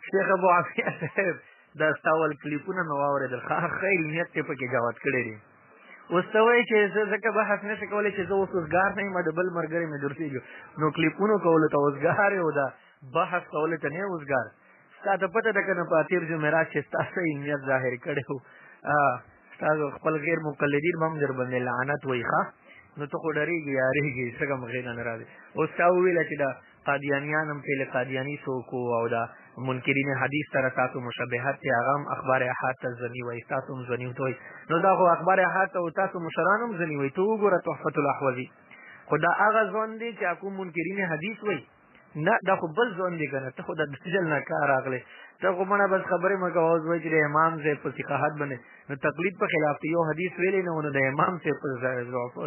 شیخ ابو عافیه صاحب دا ستاول کلیپونه مې واورېدل ښه علمیت یې پکې جوت کړی دی. اوس ته وایي چې زه ځکه بحث نه شي کولی چې زه اوس اوسګار نه یم، د بل ملګري مې درسېږي، نو کلیپونو کولو ته اوسګار یې او دا بحث کولو ته نه یې اوسګار. ستا ته پته ده که نه په تېر جمعرات چې ستا څه علمیت ظاهر کړی و، ستا خپل غیر مقلدین به هم در باندې لعنت وایي ښه، نو ته خو ډرېږي یارېږي څه کوم غېږه نه راځي. اوس تا وویله چې دا قادیانیان هم پهل قادیاني څوک او دا منکرین حدیث سره تاسو مشبهت چې هغه هم اخبار احاد ته ځني وایي، تاسو هم ځني ورته وایي، نو دا خو اخبار احاد ته او تاسو مشران هم ځني وایي. ته وګوره تحفة الاحوذي، خو دا هغه ځوان دی چې کوم منکرین حدیث وایي، نه دا خو بل ځوان دی که نه، ته خو د دجل نه کار راغلی، ته خو مړه بس خبرې مه کوه. اوس وایي چې د امام صاحب په فقاهت باندې نو تقلید په خلاف یو حدیث ویلی نه و، نو د امام صاحب په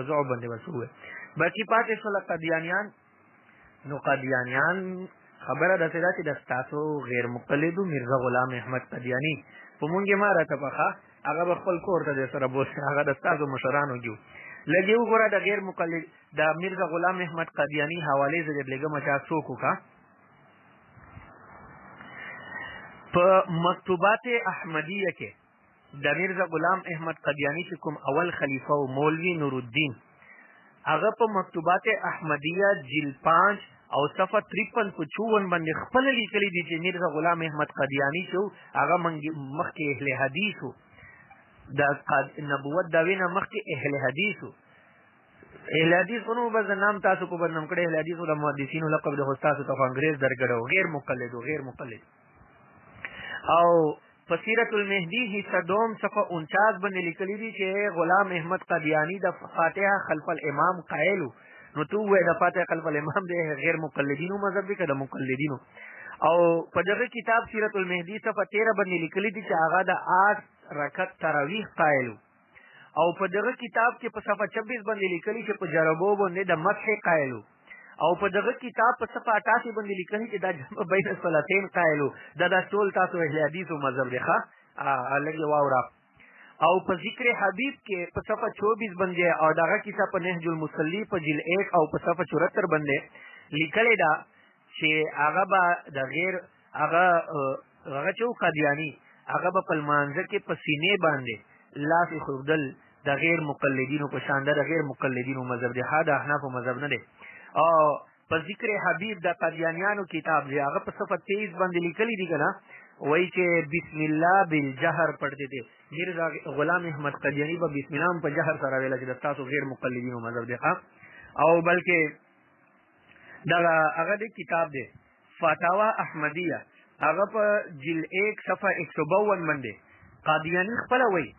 ضعف باندې بس ووایي. باقي پاتې شوله قادیانیان. نو قادیانیان خبره داسې ده چې د ستاسو غیر مقلدو میرزا غلام احمد قادیاني په مونږ یې ما راته پخه هغه به خپل کور ته در سره بوسي، هغه د ستاسو مشرانو کې و. لږ یې وګوره د غیر مقلد د میرزا غلام احمد قادیاني حوالې زه درلېږم چې څوک وکړه. په مکتوبات احمدیه کې د میرزا غلام احمد قادیاني چې کوم اول خلیفه و مولوي نورالدین، هغه په مکتوبات احمدیه جلد 5 او صفحه 53 په 54 باندې خپل لیکلي دي چې میرزا غلام احمد قادیاني شو هغه مخکې اهل حدیث و، د نبوت دعوې نه مخکې اهل حدیث و. اهل حدیث خو نو بس نام تاسو په بدنام کړی، اهل حدیث د محدثینو لقب د تاسو ته انګریز درګړی و، غیر مقلد و غیر مقلد. او په سیرت المهدی حصہ دوم صفحه 49 باندې لیکلي دي چې غلام احمد قادیاني د فاتحه خلف الامام قائل و. نو تو وې د فاتحه خلف الامام د غیر مقلدینو مذهب دی که د مقلدینو. او په دغه کتاب سیرت المهدی صفحه 13 باندې لیکلي دي چې هغه د 8 رکعت تراویح قائل و. او په دغه کتاب کې په صفحه 26 باندې لیکلي چې په جربو باندې د مسح قائل و. او په دغه کتاب په صفحه 88 باندې لیکلي چې دا جمع بین الصلاتین قائل و. دا ټول تاسو اهل حدیثو مذهب دی ښه لږ واوره. او په ذکر حبیب کې په صفحه 24 باندې او دغه کتاب په نهج المصلی په جلد 1 او په صفحه 74 باندې لیکلي ده چې هغه به د غیر هغه چې قادیاني هغه به په لمانځه کې په سینې باندې لاس ایښودل د غیر مقلدینو په شان د غیر مقلدینو مذهب دی، ها د احنافو مذهب نه دی. او په ذکر حبیب د قادیانیانو کتاب دی هغه په صفحه 23 باندې لیکلي دي که نه، وایي چې بسم الله بالجهر پڑھتے تھے. میرزا غلام احمد قادیانی به بسم الله په جهر سره ویله چې د تاسو غیر مقلدینو مذهب دی. او بلکې دغه هغه د کتاب دی فتاوا احمدیه هغه په جلد 1 صفحه 152 باندې قادیانی خپله وایي،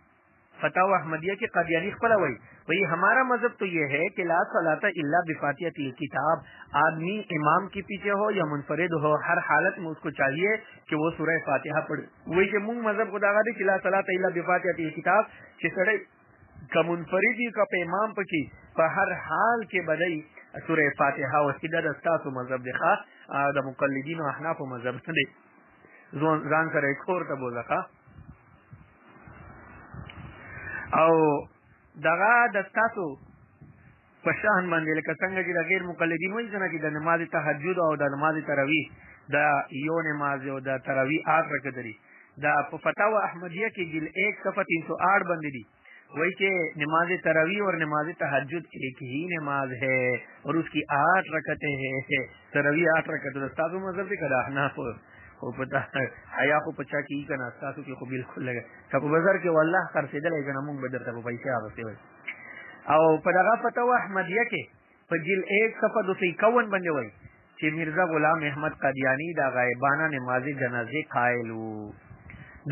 فتاوا احمدیہ کے قادیانی خپلا وہی وہی ہمارا مذہب تو یہ ہے کہ لا صلاۃ الا بفاتحۃ الکتاب، آدمی امام کے پیچھے ہو یا منفرد ہو ہر حالت میں اس کو چاہیے کہ وہ سورہ فاتحہ پڑھے. وہی کہ مونږ مذہب خدا غا دی کہ لا صلاۃ الا بفاتحۃ الکتاب چې سړی که منفرد وي که په امام پکې په هر حال کې بدی سورہ فاتحہ وسیده د ستاسو مذهب دی ښه د مقلدینو احنافو مذهب نه دی. ځان سره کور ته بوځه. او دغه د ستاسو په شان باندې لکه څنګه چې د غیر مقلدین وایي څنګه چې د نماز تهجد او د نماز تراویح د یو نماز او د تراویح 8 رکعت لري. دا په فتاوا احمدیه کې جلد 1 صفحه 308 باندې دي وایي چې نماز تراویح اور نماز تهجد ایک ہی نماز ہے اور اس کی 8 رکعتیں ہیں. تراویح 8 رکعت د ستاسو مذهب دی که د احنافو؟ خو پتا حیا خو پچا کې کنه تاسو کې خو بالکل لګا چې په بازار کې والله خرڅېدلې کنه مونږ به درته په پیسې اغستې وای. او په دغه فتوا احمدیه کې په جلد 1 صفحه 251 باندې وایي چې میرزا غلام احمد قادیانی دا غایبانه نماز جنازه قائل وو.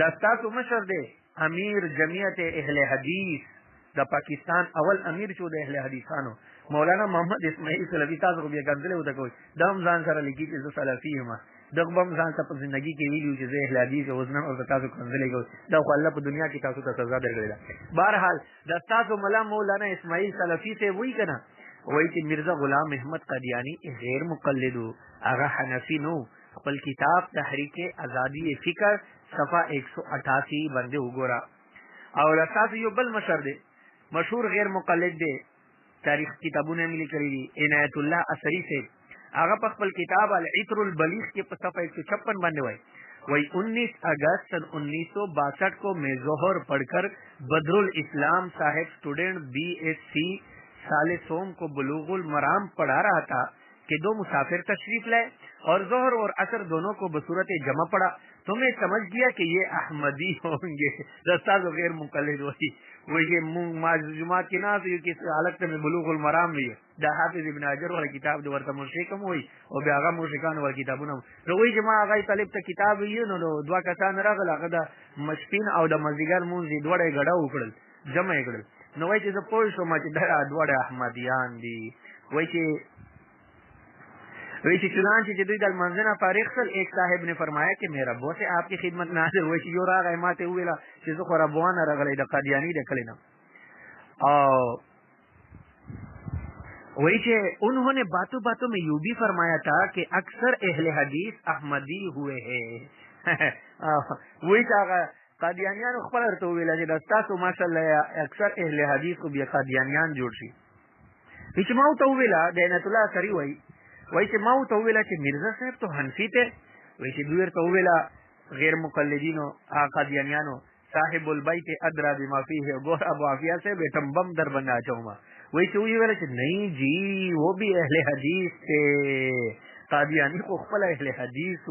دا ستاسو مشر دی امیر جمعیت اهل حدیث د پاکستان اول امیر شو د اهل حدیثانو مولانا محمد اسماعیل سلفی. تاسو خو بیا کنځلې وته کوئ دا هم ځان سره لیکي چې زه سلفي یم، دغه به هم ځان ته په زندګي کې ویلي چې زه اهل حدیث اوس نن ورته تاسو کنځلې کوئ. دا خو الله په دنیا کې تاسو ته سزا درکړې ده. بهرحال دا ستاسو ملا مولانا اسماعیل سلفي صاحب وایي که نه، وایي چې میرزا غلام احمد قادیانی غیر مقلد و، هغه حنفي نو. خپل کتاب تحریک ازادي فکر صفحه 188 باندې وګوره. او دا تاسو یو بل مشر دی مشهور غیر مقلد دی، تاریخ کتابونه مې لیکلي دي، عنایت الله اثري صاحب आगा पर खपल किताब अल इत्रुल बलीग के सफा 156 बनने वाई वही 19 अगस्त सन 1962 को मैं जोहर पढ़कर बदरुल इस्लाम साहिब स्टूडेंट BSc साले सोम को बुलूगुल मराम पढ़ा रहा था कि दो मुसाफिर तशरीफ लाए और जोहर और असर दोनों को बसूरत जमा पड़ा तो मैं समझ गया कि ये अहमदी होंगे। रस्ता तो गैर मुकल्लिद वही वही जुमा की ना तो किस हालत में बुलूगुल मराम भी दा हाफिज इब्न हजर वाली किताब दो वर्ता मुशरिकम हुई और बेगा मुशरिकान वाली किताब ना तो वही जमा आगा तलिब त किताब ये नो दुआ कसान रागला कदा मशपिन और द मजिगर मुंजी दोड़े गड़ा उकड़ल जमा एकड़ल नो वही चीज पोल सो मच डरा दोड़े अहमदियान दी वही चुनांचे जदीद दल मंजना फारिग सल एक साहिब ने फरमाया कि मेरा रब से आपकी खिदमत में हाजिर वही जो राग माते हुए ला चीजों को रबवाना रगले द कादियानी दे कलेना और वही के उन्होंने बातों बातों में यूं भी फरमाया था कि अक्सर अहले हदीस अहमदी हुए हैं। वही कहा कादियानियान खबर तो हुए लगे दस्ता तो माशाल्लाह अक्सर अहले हदीस को भी कादियानियान जोड़ सी इचमाउ तो हुए ला दैनतुल्लाह करी वैसे माऊ तोवेला के मिर्जा साहब तो हनफी थे वैसे दुएर तोवेला गैर मुकल्लिदीनो कादियानियानो साहिबुल बैत अदरा बिमा फीह गोर अबू आफिया से बेटम बम दर बना चाहूंगा वैसे हुई वाले नहीं जी वो भी अहले हदीस थे कादियानी को खपला अहले हदीस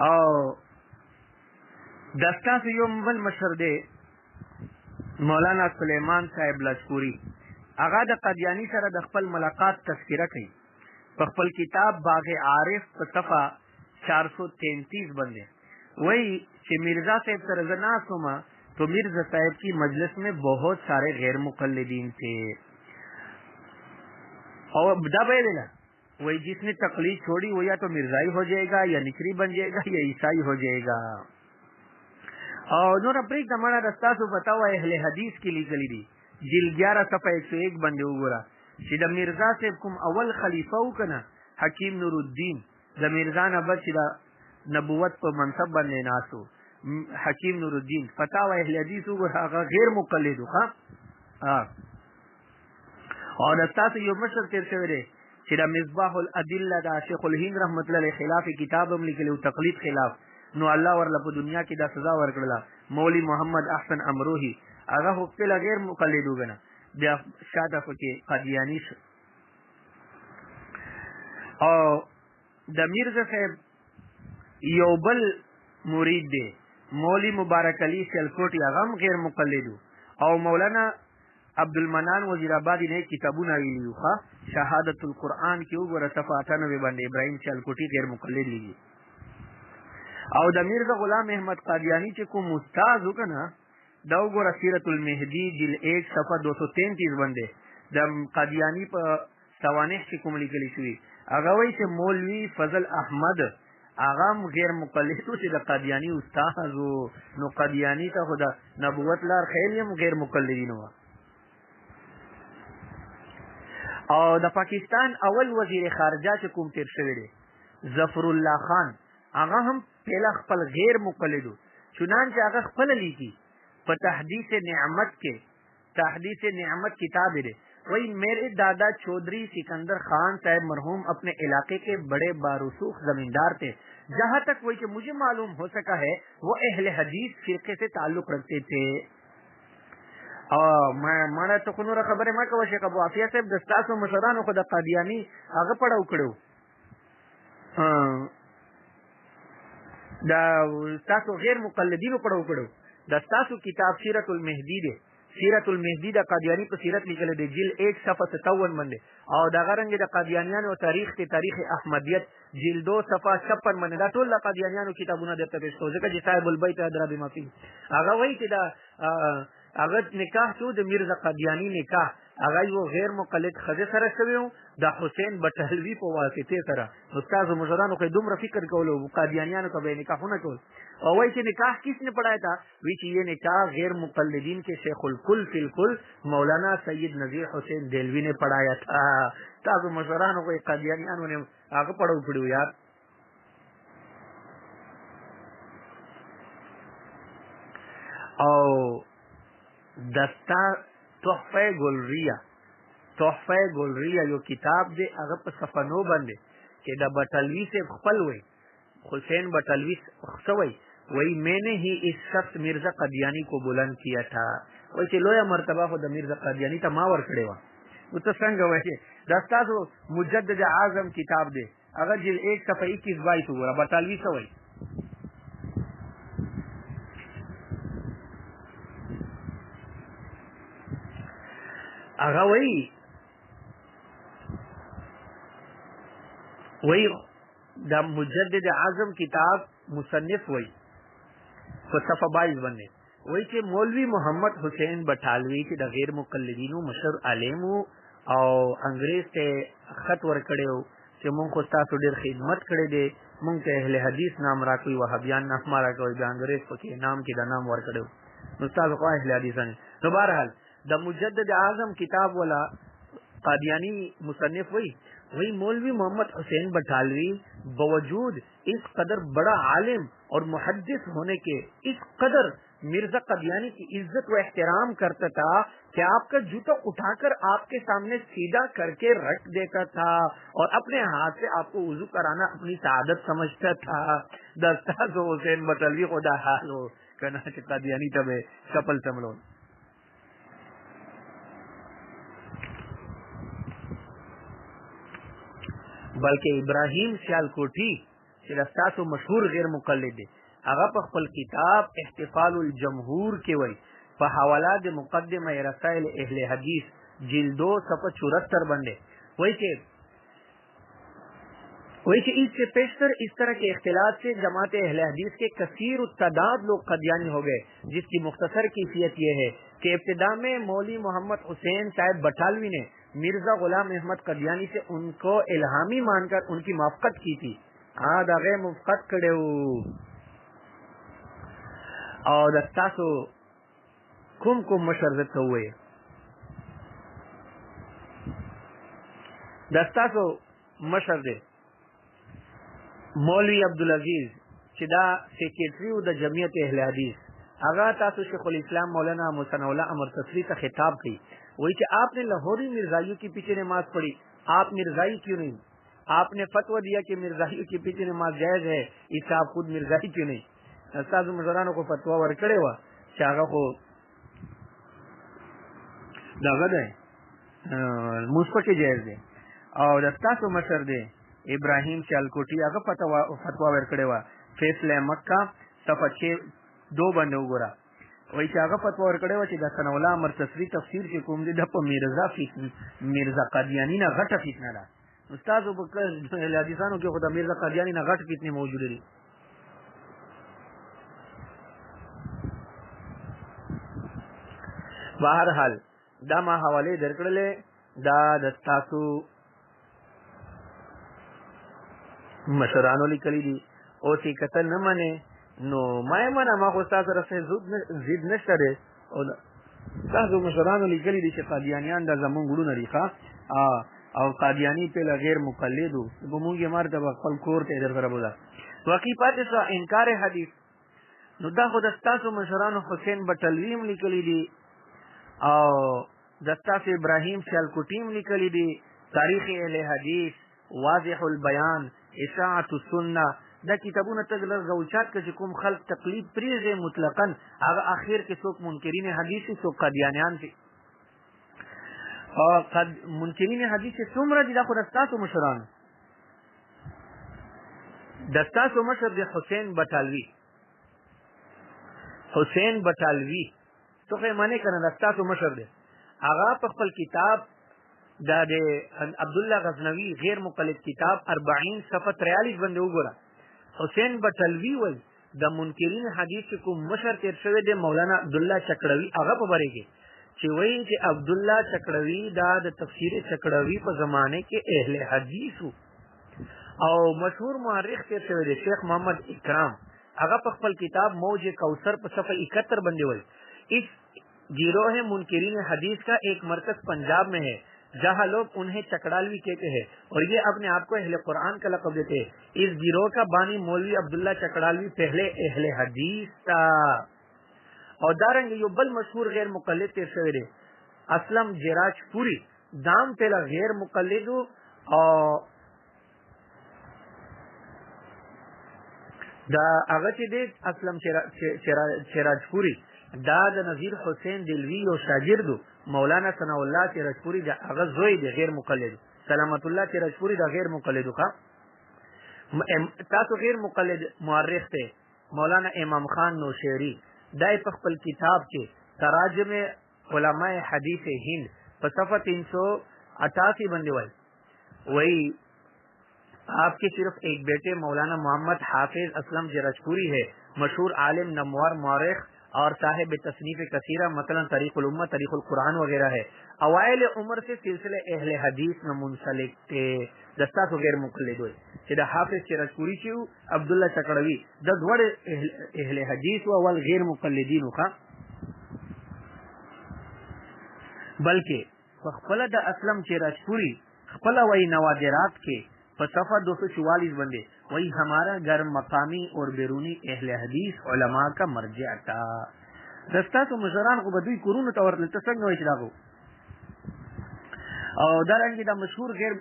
और दस्ता से योमल मशरदे मौलाना सुलेमान साहिब लश्करी आगा द कादियानी सरा द खपल मुलाकात तस्किरा कई खपल किताब बाग आरिफ सफा 433 बंदे वही कि मिर्जा साहब सरजना सुमा तो मिर्जा साहब की मजलिस में बहुत सारे गैर मुकल्लिदीन थे और दबेला वही जिसने तकलीफ छोड़ी वो या तो मिर्जाई हो जाएगा या निकरी बन जाएगा या ईसाई हो जाएगा। और नूर अब्रीक हमारा रास्ता से बताओ अहले हदीस के लिए चली दी जिल 11 सफा 101 बंदे उगोरा सीधा मिर्जा से कुम अवल खलीफा कना हकीम नूरुद्दीन द मिर्जा नबत सीधा नबुवत पर मनसब बनने नासो हकीम नूरुद्दीन फतावा अहले हदीस उगोरा गैर मुकल्लिद हां और रास्ता से यो मशर तेर से सीधा मिसबाहुल अदिल्ला दा शेखुल हिंद रहमतुल्लाह अलैहि खिलाफ किताब हम लिखे ले तकलीद खिलाफ नो अल्लाह वर लब दुनिया की दा सजा वर करला मौली मोहम्मद अहसन अमरोही आगा हुक्ते गैर मुकल्लिद होगना बया शादा फके कादियानी और द मिर्जा साहब योबल मुरीद दे मौली मुबारक अली सिलकोटी आगम गैर मुकल्लिद और मौलाना अब्दुल मनान वजीराबादी ने किताबुना लिखा शहादतुल कुरान की उगर सफा 98 बंदे इब्राहिम सिलकोटी गैर मुकल्लिद ली और द मिर्जा गुलाम अहमद कादियानी के को मुस्ताज होगना दौगोरा सीरतुल मेहदी जिल 1 सफा 233 बंदे दम कादियानी पर सवानेह की कुमली के लिए अगवई से मौलवी फजल अहमद आगाम गैर मुकल्लिदों से कादियानी उस्ताद नो कादियानी का खुदा नबुवत लार खैलियम गैर मुकल्लिदीन हुआ। और द पाकिस्तान अवल वजीर खारजा से कुम तेर सवेरे जफरुल्लाह खान आगा हम पहला खपल गैर मुकल्लिद चुनान से आगा खपल ली की पर तहदीस नेमत किताब रे वही मेरे दादा चौधरी सिकंदर खान साहब मरहूम अपने इलाके के बड़े बारूसूख जमींदार थे। जहाँ तक वही कि मुझे मालूम हो सका है वो अहले हदीस फिरके से ताल्लुक रखते थे। और मैं तो कुनूरा खबर है मैं कब शेख अबू आफिया साहब दस्तास में मशरान खुदा कादियानी आगे पड़ा उकड़ो दास्तासो गैर मुकल्लिदीन पड़ा उकड़ो दस्तासु किताब सीरतुल मेहदी दा कादियानी पर सीरत निकले दे जिल 1 सफा 57 बंदे और दागरंगे दा कादियानियान और तारीख अहमदियत जिल 2 सफा 56 बंदे दा टोल कादियानियान किताबुना देता पेश हो जका जिसाइबुल बैत अदरा बिमाफी आगा वही कि दा अगर निकाह तो द मिर्जा कादियानी निकाह अगर वो गैर मुकल्लिद खजे सर सवे दा हुसैन बटहलवी по वास्ते सरा उस्ताद मुजरान को दुम रफिकर को लो कादियानियान का बे निकाह होना को और वही निकाह किसने पढ़ाया था विच ये निकाह गैर मुकल्लिदीन के शेखुल कुल फिल कुल मौलाना सैयद नजीर हुसैन देलवी ने पढ़ाया था। ताकि मुजरान को कादियानियान ने आगे पढ़ो पढ़ो यार। और दस्ता तोहफे गुलरिया तोहफे गोलरी यो किताब दे अगर पर सफनो बंदे के द बटलवी से खपल हुए हुसैन बटलवी सवई वही मैंने ही इस शख्स मिर्जा कदियानी को बुलंद किया था। वैसे लोया मर्तबा को द मिर्जा कदियानी था मावर खड़े हुआ वो तो संग वैसे दस्ता तो मुजद्दिद आजम किताब दे अगर जिल 1 सफा 21 22 हुआ बटालवी सवई अगर वही द मुजद्दिद आजम किताब मुसन्निफ वही तो सफा 22 बने वही के मौलवी मोहम्मद हुसैन बटालवी के द गैर मुकल्लिदीन मशहूर आलिम और अंग्रेज से खत वर कड़े हो कि मुंग को तासु डेर खिदमत करे दे मुंग के अहले हदीस नाम राखी वहाबियान ना हमारा कोई अंग्रेज को के नाम के नाम वर कड़े हो उस्ताद को अहले हदीस ने तो बहरहाल द मुजद्दिद आजम किताब वाला कादियानी मुसन्निफ वही मौलवी मोहम्मद हुसैन बटालवी बावजूद इस कदर बड़ा आलिम और मुहद्दिस होने के इस कदर मिर्जा कदियानी की इज्जत व एहतराम करता था कि आपका जूता उठाकर आपके सामने सीधा करके रख देता था और अपने हाथ से आपको वुजू कराना अपनी सादत समझता था। दस्ता तो हुसैन बटालवी खुदा हाल हो कहना कदियानी तब सफल समलो बल्कि इब्राहिम सियालकोटी रस्ता मशहूर गैर मुकल्लिद अगर पखपल किताब इहतिफालुल जमहूर के वही पहवाला दे मुकद्दमा रसाइल अहले हदीस जिल्द 2 सफ़ा 74 बंदे वही के इससे पेशतर इस तरह के इख्तिलाफ से जमात अहले हदीस के कसीर तादाद लोग कदियानी हो गए, जिसकी मुख्तसर कैफियत यह है कि इब्तिदा में मौलवी मोहम्मद हुसैन साहब बटालवी ने मिर्जा गुलाम अहमद कदियानी से उनको इल्हामी मानकर उनकी मुआफ़क़त की थी। आगे मुफ़क़त करे और दस्तासो कुम मशरत हुए दस्तासो मशरदे मौलवी अब्दुल अजीज चिदा सेक्रेटरी द जमियत अहले हदीस आगा तासु शेखुल इस्लाम मौलाना मुसनउल्लाह अमर तसरी का खिताब की वही कि आपने लाहौरी मिर्जाइयों के पीछे नमाज पढ़ी, आप मिर्जाई क्यों नहीं? आपने फतवा दिया कि मिर्जाइयों के पीछे नमाज जायज है, इससे आप खुद मिर्जाई क्यों नहीं? अस्ताद मुजरानों को फतवा वर करे हुआ शागा को दागद है मुस्को के जायज है और अस्ताद मशर दे इब्राहिम सियालकोटी आगा फतवा वर करे हुआ फैसला मक्का सफा 6-2 बंदे उगोरा वही आगा फतवा वर करे हुआ ची दसनौला अमर तसरी तफसीर के कुम दे दप मिर्जा कादियानी ना घट फितना ला उस्ताद हदीसानों के खुदा मिर्जा कादियानी ना घट कितनी मौजूद रही। बहरहाल दामा हवाले दरकड़ले दा दस्तासु मशरानो लिखली दी ओसी कतल न मने नो माय मना मा को साथ रसे जिद नशरे और साजो मशरानो लिखली दी कादियानियान दा जमन गुडू नरीखा और कादियानी पे गैर मुकल्लिद वो मुंगे मार तब कल कोर्ट इधर कर बोला वकीफात से इनकार हदीस नुदा खुद दस्तासु मशरानो हुसैन बटालवी लिखली दी और दस्ता से इब्राहिम सियालकोटी लिखली दी तारीख अहले हदीस वाज़िहुल बयान इशाअतुस सुन्ना दा किताबुन तजलल गौचात के जुकुम खल्क तकलीफ प्रीज़े मुतलकन आगा आखिर के सोक मुनकिरीन हदीस से सोक कादियानियान से और मुनकिरीन हदीस से सुमरा दिला खुद दस्तासु मशरान दस्तासु मशर दे हुसैन बटालवी तो खे माने करना दस्तासु मशर दे आगा पखपल किताब दादे अब्दुल्ला गजनवी गैर मुकल्लिद किताब 40 सफ़ा 43 बंदे उगोरा हुसैन बटालवी वही द मुनकिरीन हदीस को मशर तेर शवे दे मौलाना अब्दुल्ला चकड़वी आगा पबरे के वही कि अब्दुल्ला चकड़वी दाद तफसीर चकड़वी पर जमाने के अहले हदीस और मशहूर मुअर्रिख तेर शवे दे शेख मोहम्मद इकराम आगा पखपल किताब मौज कौसर पर सफ़ा 71 बंदे वही इस गिरोह मुनकिरीन हदीस का एक मरकज पंजाब में है जहाँ लोग उन्हें चकड़ालवी कहते हैं और ये अपने आप को अहले कुरान का लक़ब देते हैं। इस गिरोह का बानी मौलवी अब्दुल्ला चकड़ालवी पहले अहले हदीस था और दारंग यो बल मशहूर गैर मुकल्लिद तेरशवेरे असलम जराजपुरी دام تل غیر مقلد او دا هغه چې د اسلم شیراجپوري دا د نذیر حسین دلوی او شاګردو مولانا ثناء الله شیراجپوري دا هغه زوی دی غیر مقلد. سلامت الله شیراجپوري دا غیر مقلد کا تاسو غیر مقلد مورخ ته مولانا امام خان نوشیری دای په خپل کتاب کې تراجم علماء حدیث هند په صفحه 388 باندې وایي आपके सिर्फ एक बेटे मौलाना मोहम्मद हाफिज असलम शेराजपुरी है, मशहूर आलिम, नमवर, मौरिख और साहिब तसनीफ कसीरा मसलन तरीक़ुल उम्मत, तरीक़ुल कुरान वगैरह है. अवाइल उम्र से सिलसिले अहले हदीस न मुंसलिक थे. दस्ता तो गैर मुक़ल्लिद हुए सीधा हाफिज शेराजपुरी से अब्दुल्ला चकड़वी दस बड़े अहले हदीस व अवल गैर मुक़ल्लिदीन का बल्कि खपला द असलम शेराजपुरी खपला वही नवादिरात के सफा 244 बंदे वही हमारा घर मकामी और बैरूनी अहले हदीस उलमा का मर्जिआ था. दस्ता तो मुशरान को बदुई कुरून तौर तसंग इचरागो और दारंगी दा मशहूर गैर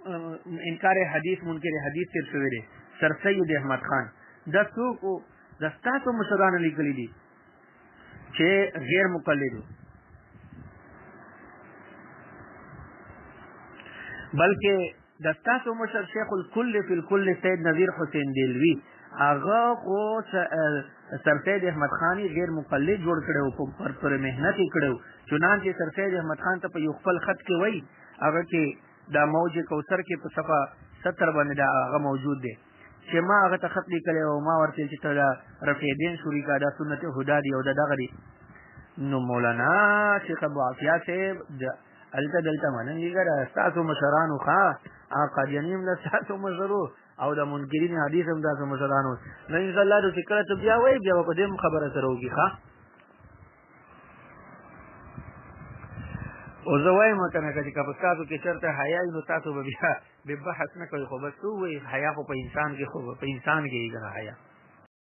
इनकार हदीस मुनकर हदीस सिर सवेरे सर सैयद अहमद खान दस्तू को दस्ता तो मुशरान लिखली दी छे गैर मुक़ल्लिद बल्कि दस्ता तो मुशर शेखुल कुल्ल फिल कुल्ल सैयद नज़ीर हुसैन दिलवी आगा को सर सैयद अहमद खान गैर मुक़ल्लिद जोड़ कड़े पर मेहनत ही कड़े चुनांचे सर सैयद अहमद खान तब युखफल खत के वही अगर के दा मौज कौसर के सफा 70 बने दा आगा मौजूद दे शेमा अगर तखत लिखले ओ मा वर्ते चित्रा रफीदीन सूरी का दा सुन्नत हुदा दी और दा गरी नो मौलाना शेख अबू आफिया से अलता दलता मानेंगे अगर सासो मशरान खा قادیانیم له تاسو مزرو او د منکرین حدیث هم تاسو مزرانو نو ان شاء الله د فکر ته بیا وای بیا په دې خبره سره وږي ښا او زه وایم کنه چې کله تاسو کې چرته حیا نو تاسو بیا به بحث نه کوي خو بس وای حیا خو په انسان کې خو په انسان کې یې حیا